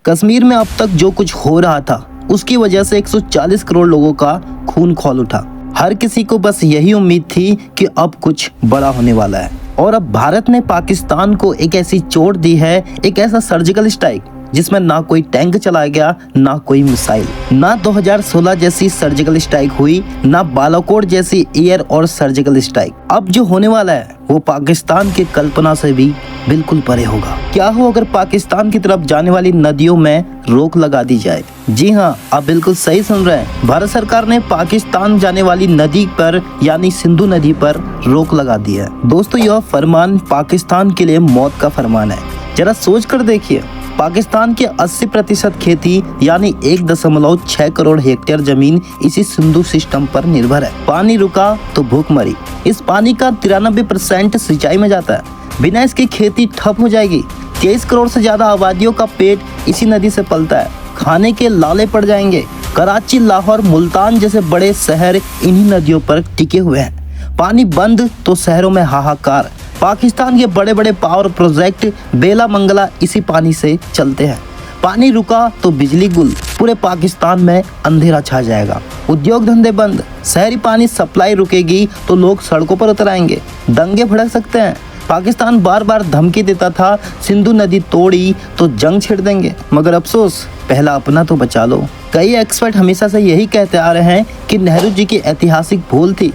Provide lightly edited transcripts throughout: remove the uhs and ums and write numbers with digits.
कश्मीर में अब तक जो कुछ हो रहा था उसकी वजह से 140 करोड़ लोगों का खून खौल उठा। हर किसी को बस यही उम्मीद थी कि अब कुछ बड़ा होने वाला है और अब भारत ने पाकिस्तान को एक ऐसी चोट दी है, एक ऐसा सर्जिकल स्ट्राइक जिसमें ना कोई टैंक चलाया गया, ना कोई मिसाइल, ना 2016 जैसी सर्जिकल स्ट्राइक हुई, ना बालाकोट जैसी एयर और सर्जिकल स्ट्राइक। अब जो होने वाला है वो पाकिस्तान की कल्पना से भी बिल्कुल परे होगा। क्या हो अगर पाकिस्तान की तरफ जाने वाली नदियों में रोक लगा दी जाए? जी हाँ, आप बिल्कुल सही सुन रहे हैं। भारत सरकार ने पाकिस्तान जाने वाली नदी पर यानी सिंधु नदी पर रोक लगा दी है। दोस्तों, यह फरमान पाकिस्तान के लिए मौत का फरमान है। जरा सोच कर देखिए, पाकिस्तान की 80% खेती यानी 1.6 करोड़ हेक्टेयर जमीन इसी सिंधु सिस्टम पर निर्भर है। पानी रुका तो भूखमरी। इस पानी का 93% सिंचाई में जाता है। बिना इसकी खेती ठप हो जाएगी। 23 करोड़ से ज्यादा आबादियों का पेट इसी नदी से पलता है। खाने के लाले पड़ जाएंगे। कराची, लाहौर, मुल्तान जैसे बड़े शहर इन्हीं नदियों पर टिके हुए हैं। पानी बंद तो शहरों में हाहाकार। पाकिस्तान के बड़े बड़े पावर प्रोजेक्ट बेला मंगला इसी पानी से चलते हैं। पानी रुका तो बिजली गुल। पूरे पाकिस्तान में अंधेरा छा जाएगा। उद्योग धंधे बंद। शहरी पानी सप्लाई रुकेगी तो लोग सड़कों पर उतर आएंगे। दंगे भड़क सकते हैं। पाकिस्तान बार बार धमकी देता था, सिंधु नदी तोड़ी तो जंग छिड़ देंगे, मगर अफसोस, पहला अपना तो बचा लो। कई एक्सपर्ट हमेशा से यही कहते आ रहे हैं कि नेहरू जी की ऐतिहासिक भूल थी।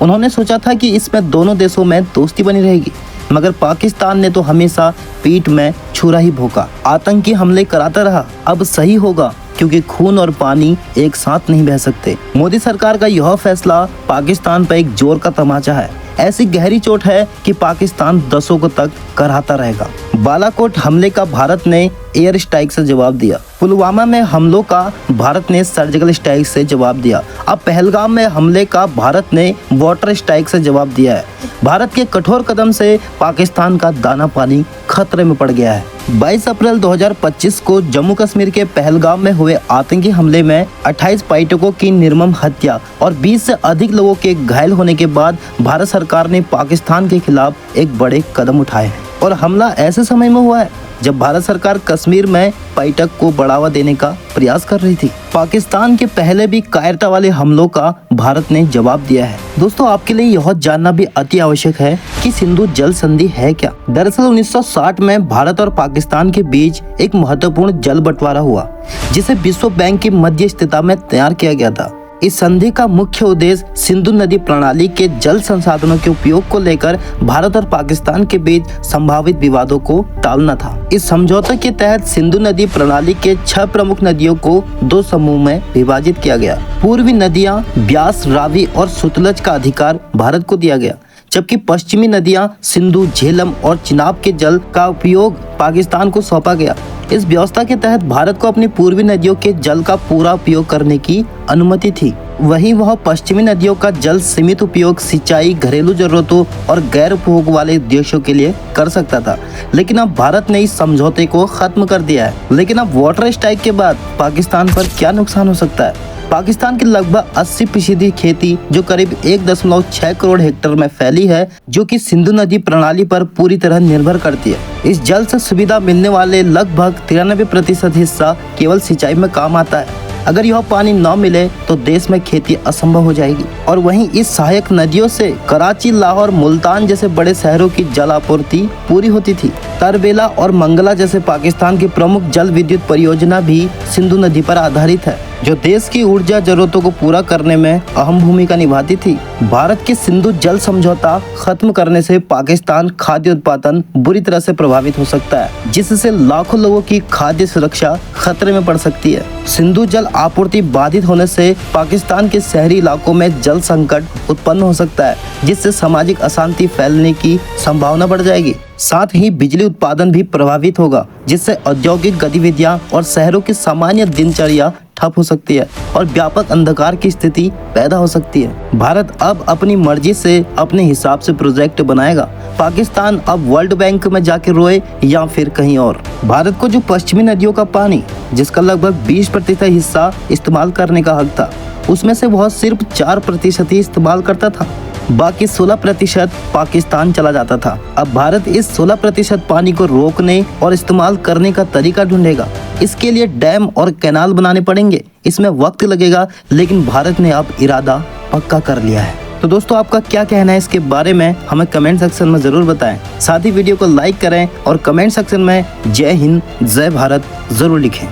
उन्होंने सोचा था कि इसमें दोनों देशों में दोस्ती बनी रहेगी, मगर पाकिस्तान ने तो हमेशा पीठ में छुरा ही भोंका, आतंकी हमले कराता रहा। अब सही होगा, क्योंकि खून और पानी एक साथ नहीं बह सकते। मोदी सरकार का यह फैसला पाकिस्तान पर एक जोर का तमाचा है। ऐसी गहरी चोट है कि पाकिस्तान दशकों तक कराहता रहेगा। बालाकोट हमले का भारत ने एयर स्ट्राइक से जवाब दिया। पुलवामा में हमलों का भारत ने सर्जिकल स्ट्राइक से जवाब दिया। अब पहलगाम में हमले का भारत ने वाटर स्ट्राइक से जवाब दिया है। भारत के कठोर कदम से पाकिस्तान का दाना पानी खतरे में पड़ गया है। 22 अप्रैल 2025 को जम्मू कश्मीर के पहलगाम में हुए आतंकी हमले में 28 पर्यटकों की निर्मम हत्या और 20 से अधिक लोगों के घायल होने के बाद भारत सरकार ने पाकिस्तान के खिलाफ एक बड़े कदम उठाए हैं। और हमला ऐसे समय में हुआ है जब भारत सरकार कश्मीर में पर्यटक को बढ़ावा देने का प्रयास कर रही थी। पाकिस्तान के पहले भी कायरता वाले हमलों का भारत ने जवाब दिया है। दोस्तों, आपके लिए यह जानना भी अति आवश्यक है कि सिंधु जल संधि है क्या। दरअसल 1960 में भारत और पाकिस्तान के बीच एक महत्वपूर्ण जल बंटवारा हुआ, जिसे विश्व बैंक की मध्यस्थता में तैयार किया गया था। इस संधि का मुख्य उद्देश्य सिंधु नदी प्रणाली के जल संसाधनों के उपयोग को लेकर भारत और पाकिस्तान के बीच संभावित विवादों को टालना था। इस समझौते के तहत सिंधु नदी प्रणाली के 6 प्रमुख नदियों को 2 समूह में विभाजित किया गया। पूर्वी नदियां ब्यास, रावी और सतलज का अधिकार भारत को दिया गया, जबकि पश्चिमी नदियां सिंधु, झेलम और चिनाब के जल का उपयोग पाकिस्तान को सौंपा गया। इस व्यवस्था के तहत भारत को अपनी पूर्वी नदियों के जल का पूरा उपयोग करने की अनुमति थी। वहीं वह पश्चिमी नदियों का जल सीमित उपयोग सिंचाई, घरेलू जरूरतों और गैर उपभोग वाले उद्देश्यों के लिए कर सकता था। लेकिन अब भारत ने इस समझौते को खत्म कर दिया है। लेकिन अब वाटर स्ट्राइक के बाद पाकिस्तान पर क्या नुकसान हो सकता है? पाकिस्तान की लगभग 80% खेती जो करीब 1.6 करोड़ हेक्टेयर में फैली है, जो कि सिंधु नदी प्रणाली पर पूरी तरह निर्भर करती है। इस जल से सुविधा मिलने वाले लगभग 93% हिस्सा केवल सिंचाई में काम आता है। अगर यह पानी न मिले तो देश में खेती असंभव हो जाएगी। और वहीं इस सहायक नदियों से कराची, लाहौर, मुल्तान जैसे बड़े शहरों की जल आपूर्ति पूरी होती थी। तरबेला और मंगला जैसे पाकिस्तान की प्रमुख जल विद्युत परियोजना भी सिंधु नदी पर आधारित है, जो देश की ऊर्जा जरूरतों को पूरा करने में अहम भूमिका निभाती थी। भारत के सिंधु जल समझौता खत्म करने से पाकिस्तान खाद्य उत्पादन बुरी तरह से प्रभावित हो सकता है, जिससे लाखों लोगों की खाद्य सुरक्षा खतरे में पड़ सकती है। सिंधु जल आपूर्ति बाधित होने से पाकिस्तान के शहरी इलाकों में जल संकट उत्पन्न हो सकता है, जिससे सामाजिक अशांति फैलने की संभावना बढ़ जाएगी। साथ ही बिजली उत्पादन भी प्रभावित होगा, जिससे औद्योगिक गतिविधियां और शहरों की सामान्य दिनचर्या ठप हो सकती है और व्यापक अंधकार की स्थिति पैदा हो सकती है। भारत अब अपनी मर्जी से अपने हिसाब से प्रोजेक्ट बनाएगा। पाकिस्तान अब वर्ल्ड बैंक में जाके रोए या फिर कहीं और। भारत को जो पश्चिमी नदियों का पानी, जिसका लगभग 20% हिस्सा इस्तेमाल करने का हक था, उसमें से वह सिर्फ 4% ही इस्तेमाल करता था। बाकी 16% पाकिस्तान चला जाता था। अब भारत इस 16% पानी को रोकने और इस्तेमाल करने का तरीका ढूंढेगा। इसके लिए डैम और कैनाल बनाने पड़ेंगे। इसमें वक्त लगेगा, लेकिन भारत ने अब इरादा पक्का कर लिया है। तो दोस्तों, आपका क्या कहना है इसके बारे में हमें कमेंट सेक्शन में ज़रूर बताएं। साथ ही वीडियो को लाइक करें और कमेंट सेक्शन में जय हिंद जय भारत ज़रूर लिखें।